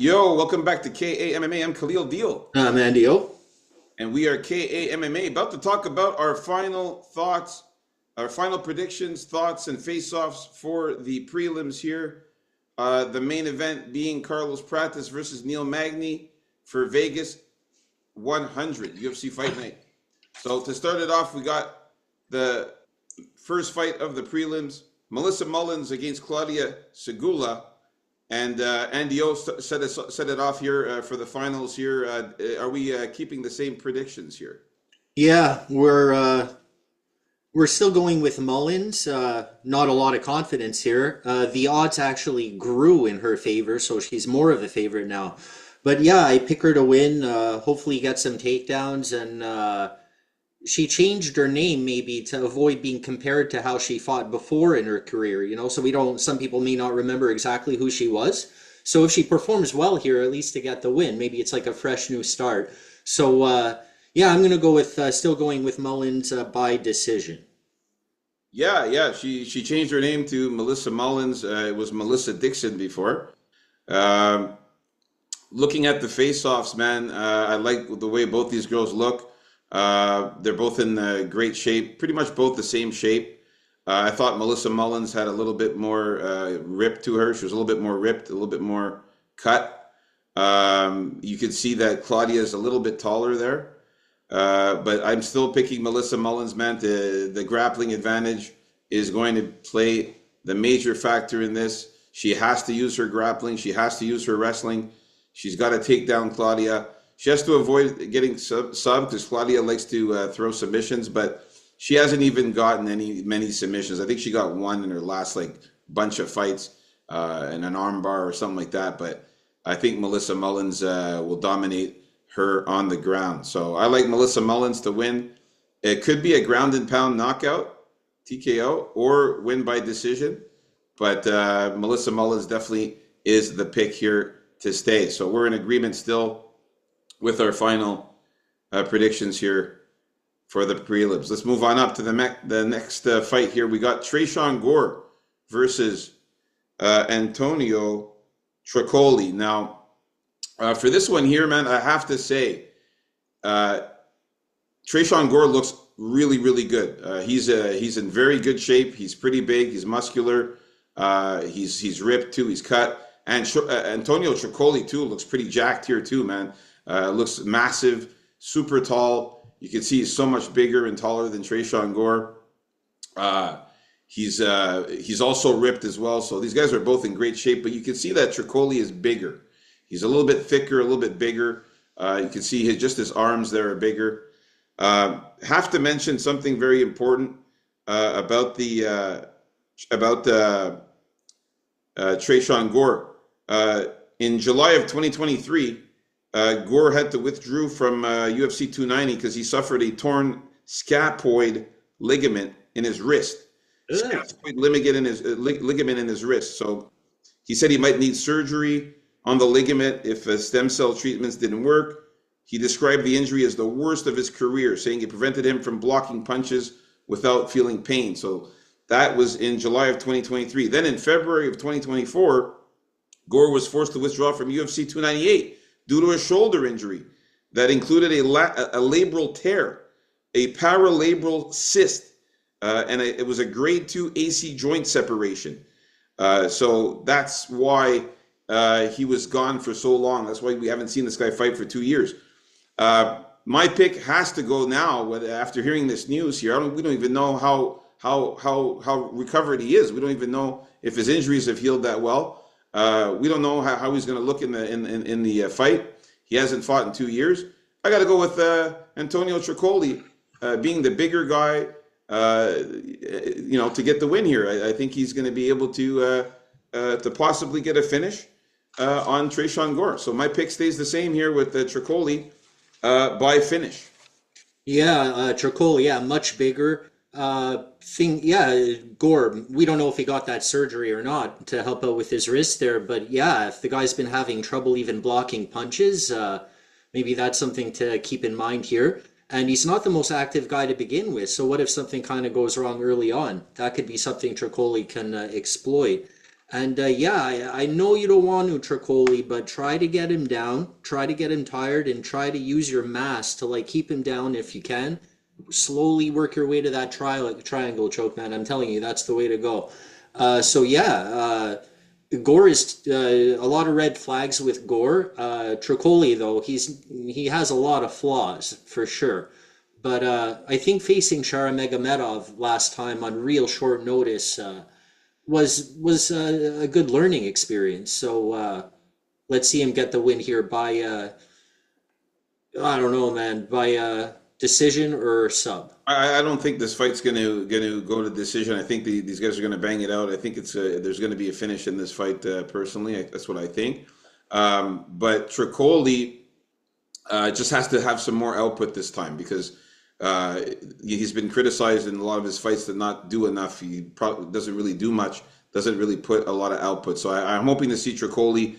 Yo, welcome back to KAMMA. I'm Khalil Deal, Mandio. and we are KAMMA, about to talk about our final thoughts, our final predictions, thoughts, and face-offs for the prelims here. The main event being Carlos Pratis versus Neil Magny for Vegas 100 UFC Fight Night. So to start it off, we got the first fight of the prelims: Melissa Mullins against Claudia Segula. And Andy O set it off here for the finals here. Are we keeping the same predictions here? Yeah, we're still going with Mullins. Not a lot of confidence here. The odds actually grew in her favor, so she's more of a favorite now. But yeah, I pick her to win. Hopefully, get some takedowns, and she changed her name maybe to avoid being compared to how she fought before in her career. So we don't. Some people may not remember exactly who she was. So if she performs well here, at least to get the win, maybe it's like a fresh new start. So yeah, I'm gonna go with still going with Mullins by decision. Yeah. She changed her name to Melissa Mullins. It was Melissa Dixon before. Um, Looking at the face-offs, man, I like the way both these girls look. They're both in great shape, pretty much both the same shape. I thought Melissa Mullins had a little bit more rip to her. She was a little bit more ripped, a little bit more cut. You could see that Claudia is a little bit taller there. But I'm still picking Melissa Mullins, man. The grappling advantage is going to play the major factor in this. She has to use her grappling. She has to use her wrestling. She's got to take down Claudia. She has to avoid getting sub because Claudia likes to throw submissions, but she hasn't even gotten many submissions. I think she got one in her last like bunch of fights in an armbar or something like that. But I think Melissa Mullins will dominate her on the ground. So I like Melissa Mullins to win. It could be a ground and pound knockout, TKO, or win by decision. But Melissa Mullins definitely is the pick here to stay. So we're in agreement still with our final predictions here for the prelims. Let's move on up to the next fight here. We got Tresean Gore versus Antonio Tricoli. Now, for this one here, man, I have to say, uh, Tresean Gore looks really good. He's in very good shape. He's pretty big. He's muscular. He's ripped too. He's cut. And Antonio Tricoli too looks pretty jacked here too, man. Looks massive, super tall. You can see he's so much bigger and taller than Tresean Gore. He's also ripped as well. So these guys are both in great shape. But you can see that Tricoli is bigger. He's a little bit thicker, a little bit bigger. You can see his arms there are bigger. Have to mention something very important about Tresean Gore. In July of 2023, Gore had to withdraw from UFC 290 because he suffered a torn scaphoid ligament in his wrist. Ugh. Scaphoid ligament in his wrist. So he said he might need surgery on the ligament if stem cell treatments didn't work. He described the injury as the worst of his career, saying it prevented him from blocking punches without feeling pain. So that was in July of 2023. Then in February of 2024, Gore was forced to withdraw from UFC 298 due to a shoulder injury that included a labral tear, a paralabral cyst, and it was a grade 2 AC joint separation. So that's why he was gone for so long. That's why we haven't seen this guy fight for 2 years. My pick has to go now. After hearing this news here, we don't even know how recovered he is. We don't even know if his injuries have healed that well. We don't know how he's going to look in the fight. He hasn't fought in 2 years. I got to go with Antonio Tricoli being the bigger guy. To get the win here. I think he's going to be able to possibly get a finish on Tresean Gore. So my pick stays the same here with Tricoli by finish. Yeah, Tricoli, yeah, much bigger. Yeah, Gore, we don't know if he got that surgery or not to help out with his wrist there, but yeah, if the guy's been having trouble even blocking punches, maybe that's something to keep in mind here. And he's not the most active guy to begin with, so what if something kind of goes wrong early on? That could be something Tricoli can exploit. And yeah, I know you don't want to Tricoli, but try to get him down, try to get him tired, and try to use your mass to like keep him down if you can. Slowly work your way to that triangle choke, man. I'm telling you, that's the way to go. So yeah, Gore is a lot of red flags with Gore. Tricoli though, he has a lot of flaws for sure. But I think facing Sharamegomedov last time on real short notice was a good learning experience. So let's see him get the win here by I don't know, man, by decision or sub. I don't think this fight's gonna go to decision. I think these guys are gonna bang it out. I think there's gonna be a finish in this fight. Personally, that's what I think. But Tricoli just has to have some more output this time because uh, he's been criticized in a lot of his fights to not do enough. He probably doesn't really do much, doesn't really put a lot of output. So I'm hoping to see Tricoli,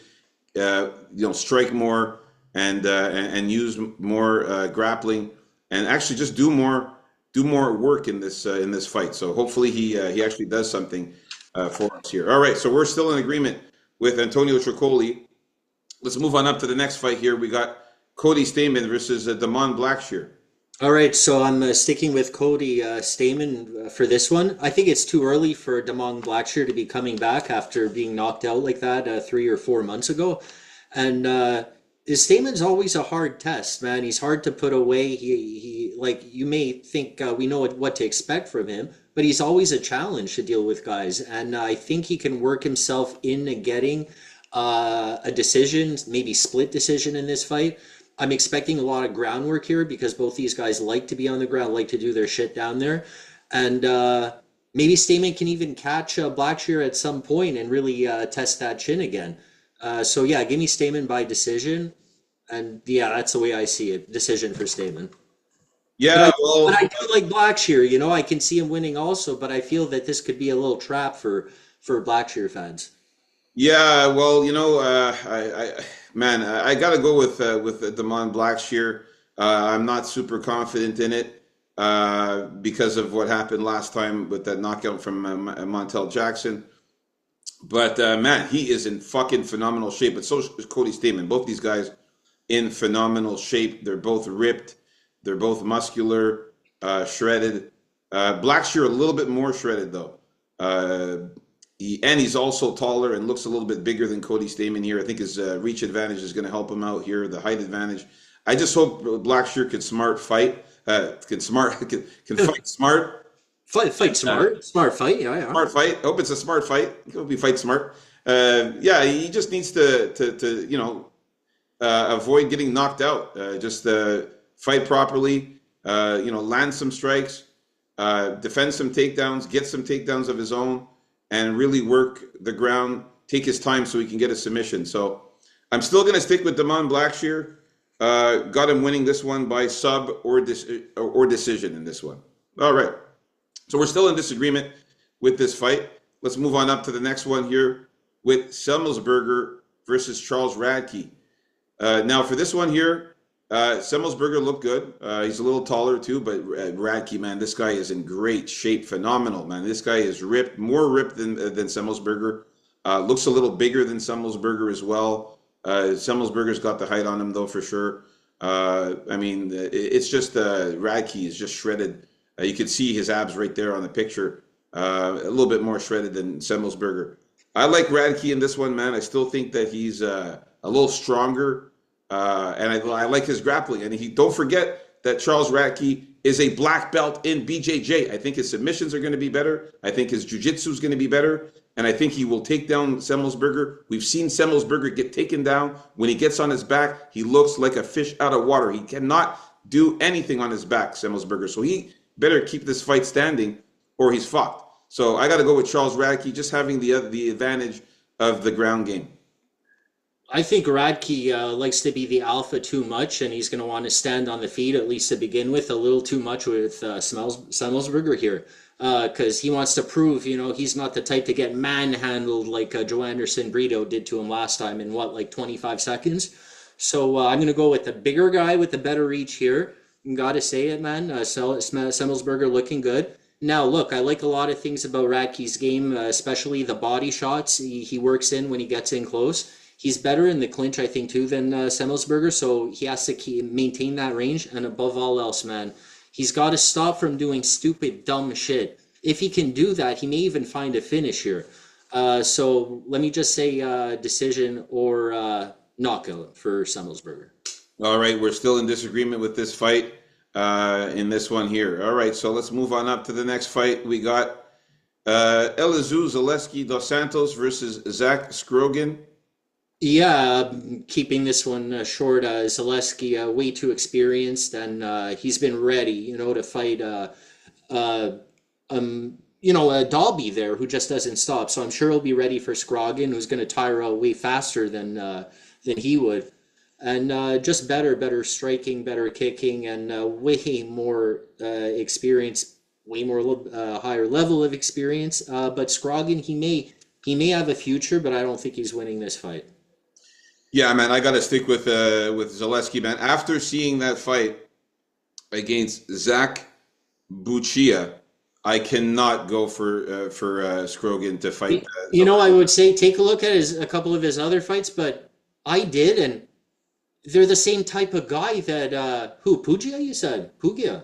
strike more and use more grappling and actually just do more work in this fight. So hopefully he actually does something for us here. All right, so we're still in agreement with Antonio Tricoli. Let's move on up to the next fight here. We got Cody Stamann versus Damon Blackshear. All right, so I'm sticking with Cody Stamann for this one. I think it's too early for Damon Blackshear to be coming back after being knocked out like that 3 or 4 months ago. And Stamann's always a hard test, man. He's hard to put away. He like you may think we know what to expect from him, but he's always a challenge to deal with guys. And I think he can work himself into getting a decision, maybe split decision in this fight. I'm expecting a lot of groundwork here because both these guys like to be on the ground, like to do their shit down there. And maybe Stamann can even catch Blackshear at some point and really test that chin again. So yeah, give me Stamann by decision. And yeah, that's the way I see it. Decision for Stamann. But Yeah, I but well, I do like Blackshear, I can see him winning also, but I feel that this could be a little trap for Blackshear fans. yeah, well, man, I gotta go with Damon Blackshear. I'm not super confident in it because of what happened last time with that knockout from Montel Jackson. But man, he is in fucking phenomenal shape. But so is Cody Stamann. Both these guys in phenomenal shape. They're both ripped. They're both muscular, shredded. Blackshear a little bit more shredded though. Uh, and he's also taller and looks a little bit bigger than Cody Stamann here. I think his reach advantage is going to help him out here. The height advantage. I just hope Blackshear can smart fight. Can fight smart. Fight Uh, smart, smart fight. Yeah, yeah. Smart fight. I hope it's a smart fight. I hope he fights smart. Yeah, he just needs to avoid getting knocked out. Just fight properly. Land some strikes, defend some takedowns, get some takedowns of his own, and really work the ground. Take his time so he can get a submission. So I'm still going to stick with Damon Blackshear. Got him winning this one by sub or decision in this one. All right. So we're still in disagreement with this fight. Let's move on up to the next one here with Semmelsberger versus Charles Radke. Now for this one here, Semmelsberger looked good. He's a little taller too, but Radke, man, this guy is in great shape, phenomenal, man. This guy is ripped, more ripped than Semmelsberger. Looks a little bigger than Semmelsberger as well. Semmelsberger's got the height on him though for sure. It's just Radke is just shredded. You can see his abs right there on the picture. A little bit more shredded than Semmelsberger. I like Radke in this one, man. I still think that he's a little stronger, and I like his grappling. And don't forget that Charles Radke is a black belt in BJJ. I think his submissions are going to be better. I think his jiu-jitsu is going to be better. And I think he will take down Semmelsberger. We've seen Semmelsberger get taken down. When he gets on his back, he looks like a fish out of water. He cannot do anything on his back, Semmelsberger. So he better keep this fight standing or he's fucked. So I got to go with Charles Radke, just having the advantage of the ground game. I think Radke likes to be the alpha too much, and he's going to want to stand on the feet at least to begin with, a little too much with Semmelsberger here, because he wants to prove, he's not the type to get manhandled like Joe Anderson Brito did to him last time in like 25 seconds. So I'm going to go with the bigger guy with the better reach here. Got to say it, man. Semmelsberger looking good. Now, look, I like a lot of things about Radke's game, especially the body shots he works in when he gets in close. He's better in the clinch, I think, too, than Semmelsberger, so he has to maintain that range. And above all else, man, he's got to stop from doing stupid, dumb shit. If he can do that, he may even find a finish here. So let me just say decision or knockout for Semmelsberger. All right, we're still in disagreement with this fight in this one here. All right, so let's move on up to the next fight. We got Elizeu Zaleski dos Santos versus Zach Scrogan. Yeah, keeping this one short, Zaleski way too experienced, and he's been ready, to fight, uh, Dalby there, who just doesn't stop. So I'm sure he'll be ready for Scroggin, who's going to tire out way faster than he would, and just better striking, better kicking, and way more experience, way more higher level of experience. But Scroggin, he may have a future, but I don't think he's winning this fight. Yeah, man, I got to stick with Zaleski, man. After seeing that fight against Zach Buchia, I cannot go for Scrogan to fight I Zaleski. would say take a look at a couple of his other fights, but I did, and they're the same type of guy that who Pugia you said Pugia.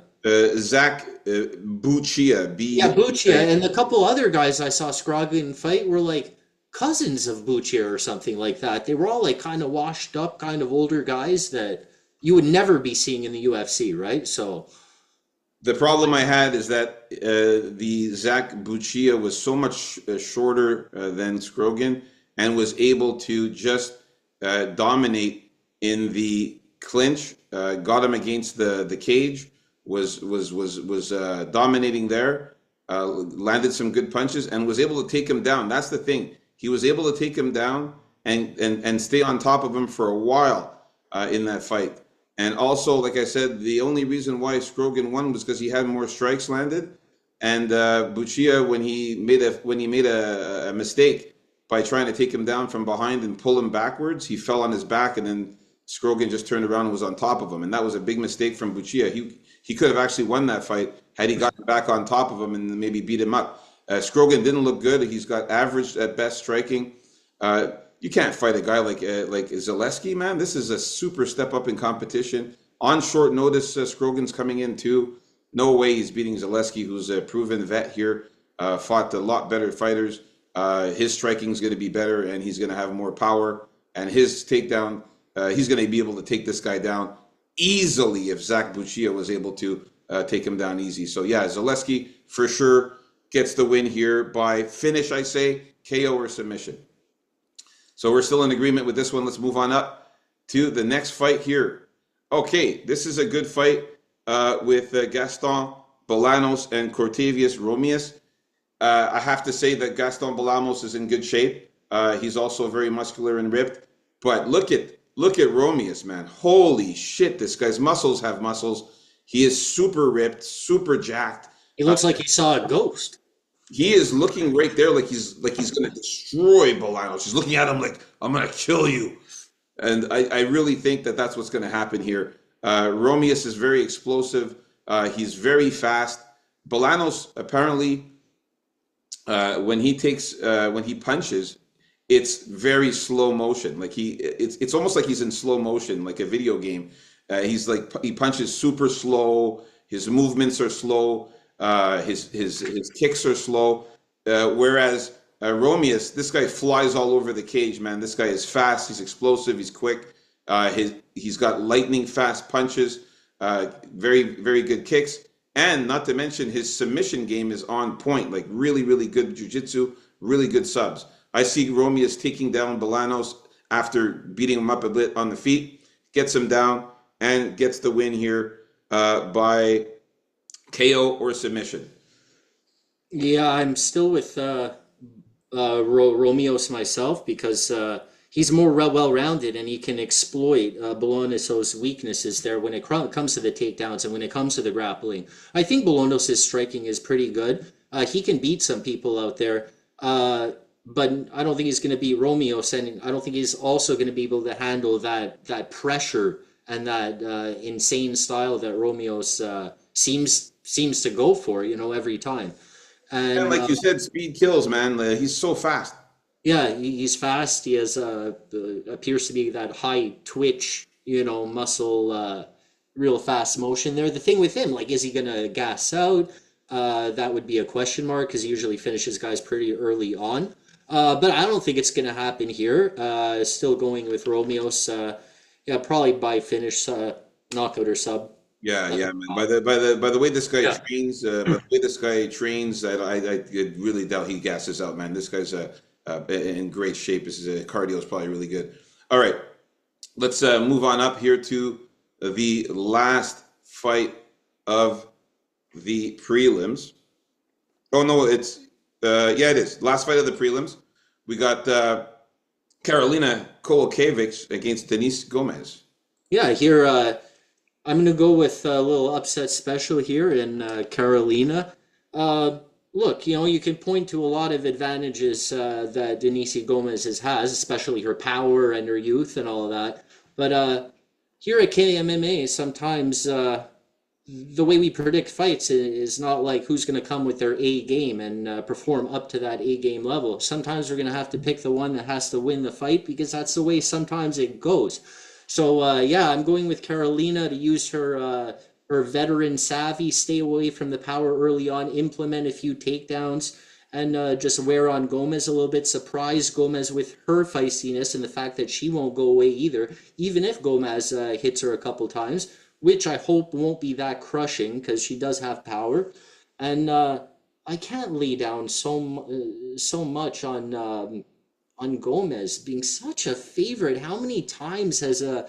Zach Buchia, Yeah, B. Buccia, and a couple other guys I saw Scroggin fight were like cousins of Buccia or something like that. They were all like kind of washed up, kind of older guys that you would never be seeing in the UFC, right? So The problem I had is that the Zach Buchia was so much shorter than Scrogan and was able to just dominate in the clinch. Got him against the cage. Was dominating there. Landed some good punches and was able to take him down. That's the thing. He was able to take him down and stay on top of him for a while in that fight. And also, like I said, the only reason why Scrogan won was because he had more strikes landed. And Buchia, when he made a mistake by trying to take him down from behind and pull him backwards, he fell on his back, and then Scrogan just turned around and was on top of him. And that was a big mistake from Buchia. He could have actually won that fight had he gotten back on top of him and maybe beat him up. Scrogan didn't look good. He's got average at best striking. You can't fight a guy like Zaleski, man. This is a super step up in competition. On short notice, Scrogan's coming in too. No way he's beating Zaleski, who's a proven vet here. Fought a lot better fighters. His striking is going to be better, and he's going to have more power. And his takedown, he's going to be able to take this guy down easily if Zach Buchia was able to take him down easy. So yeah, Zaleski for sure gets the win here by finish, I say, KO or submission. So we're still in agreement with this one. Let's move on up to the next fight here. Okay, this is a good fight with Gaston Bolanos and Cortavius Romius. I have to say that Gaston Bolanos is in good shape. He's also very muscular and ripped. But look at Romius, man. Holy shit, this guy's muscles have muscles. He is super ripped, super jacked. he looks like he saw a ghost. He is looking right there like he's gonna destroy Bolanos. He's looking at him like, I'm gonna kill you. And I really think that that's what's gonna happen here. Romius is very explosive. He's very fast. Bolanos apparently when he punches, it's very slow motion. Like it's almost like he's in slow motion, like a video game. He punches super slow. His movements are slow. His kicks are slow. Whereas Romius, this guy flies all over the cage, man. This guy is fast. He's explosive. He's quick. He's got lightning fast punches. Very very good kicks. And not to mention his submission game is on point. Like really really good jiu-jitsu. Really good subs. I see Romius taking down Bolanos after beating him up a bit on the feet. Gets him down and gets the win here by KO or submission. Yeah, I'm still with Romeo's myself because he's more well-rounded and he can exploit Bolanos' weaknesses there when it comes to the takedowns and when it comes to the grappling. I think Bolanos' striking is pretty good. He can beat some people out there, but I don't think he's going to beat Romeo. And I don't think he's also going to be able to handle that pressure and that insane style that Romeo's seems to go for, every time. And And like you said, speed kills, man. He's so fast. yeah, he's fast. He has appears to be that high twitch, muscle, real fast motion there. The thing with him, like, is he gonna gas out? That would be a question mark because he usually finishes guys pretty early on. But I don't think it's gonna happen here. Still going with Romeos. Yeah, probably by finish, knockout or sub. Yeah, Uh, yeah, man. By the way this guy yeah. trains, by the way this guy trains, I really doubt he gasses out, man. This guy's in great shape. His cardio is probably really good. All right, let's move on up here to the last fight of the prelims. Oh no, it's yeah, it is last fight of the prelims. We got Karolina Kowalkiewicz against Denise Gomez. Yeah, here I'm gonna go with a little upset special here in Carolina. Look, you can point to a lot of advantages that Denise Gomez has, especially her power and her youth and all of that. But here at KMMA, sometimes the way we predict fights is not like who's going to come with their A game and perform up to that A game level. Sometimes we're going to have to pick the one that has to win the fight because that's the way sometimes it goes. So yeah, I'm going with Carolina to use her veteran savvy, stay away from the power early on, implement a few takedowns, and just wear on Gomez a little bit. Surprise Gomez with her feistiness and the fact that she won't go away either, even if Gomez hits her a couple times, which I hope won't be that crushing because she does have power. And I can't lay down so much on Gomez being such a favorite. How many times has a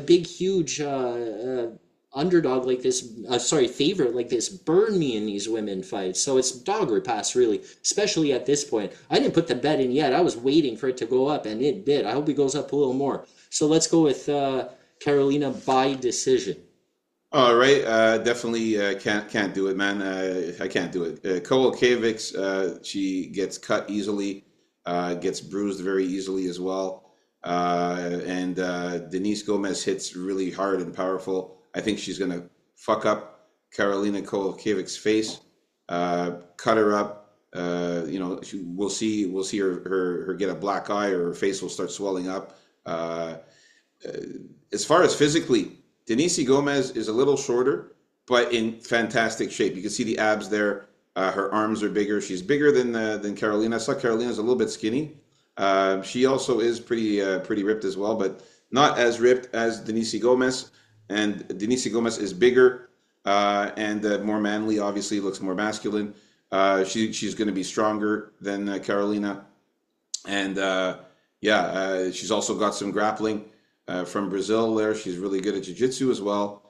big, huge underdog like this, sorry, favorite like this, burned me in these women fights? So it's dog or pass, really, especially at this point. I didn't put the bet in yet. I was waiting for it to go up, and it did. I hope it goes up a little more. So let's go with Carolina by decision. All right, definitely can't do it, man. I can't do it. Kowalkiewicz, she gets cut easily, gets bruised very easily as well, and Denise Gomez hits really hard and powerful. I think she's gonna fuck up Karolina Kowalkiewicz's face, cut her up. We'll see her get a black eye, or her face will start swelling up. As far as physically, Denise Gomez is a little shorter, but in fantastic shape. You can see the abs there. Her arms are bigger. She's bigger than Carolina. I saw Carolina's a little bit skinny. She also is pretty ripped as well, but not as ripped as Denise Gomez. And Denise Gomez is bigger and more manly. Obviously, looks more masculine. She's going to be stronger than Carolina, and she's also got some grappling. From Brazil there. She's really good at jiu-jitsu as well.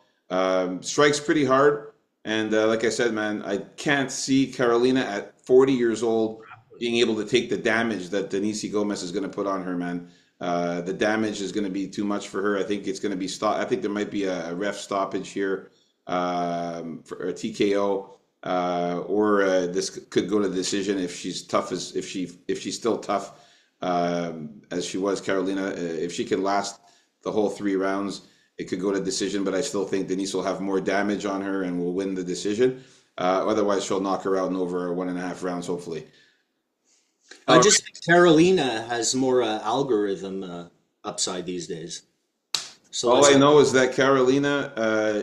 Strikes pretty hard. And like I said, man, I can't see Carolina at 40 years old being able to take the damage that Denise Gomez is going to put on her, man. The damage is going to be too much for her. I think it's going to be stop. I think there might be a ref stoppage here for a TKO, or this could go to decision if she's tough if she's still tough as she was, Carolina. If she can last the whole 3 rounds, it could go to decision, but I still think Denise will have more damage on her and will win the decision. Otherwise, she'll knock her out in over 1.5 rounds, hopefully. I just think Carolina has more algorithm upside these days. So All I know is that Carolina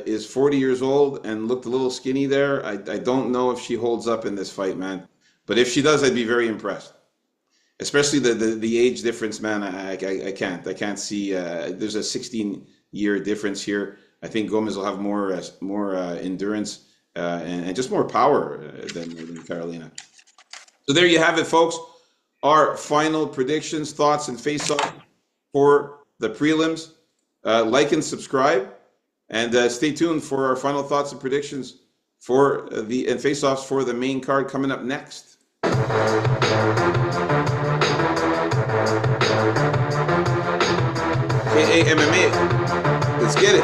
is 40 years old and looked a little skinny there. I don't know if she holds up in this fight, man. But if she does, I'd be very impressed. Especially the age difference, man. I can't see. There's a 16-year difference here. I think Gomez will have more endurance and just more power than Carolina. So there you have it, folks. Our final predictions, thoughts, and face-off for the prelims. Like and subscribe, and stay tuned for our final thoughts and predictions for and face-offs for the main card coming up next. KAMMA. Let's get it.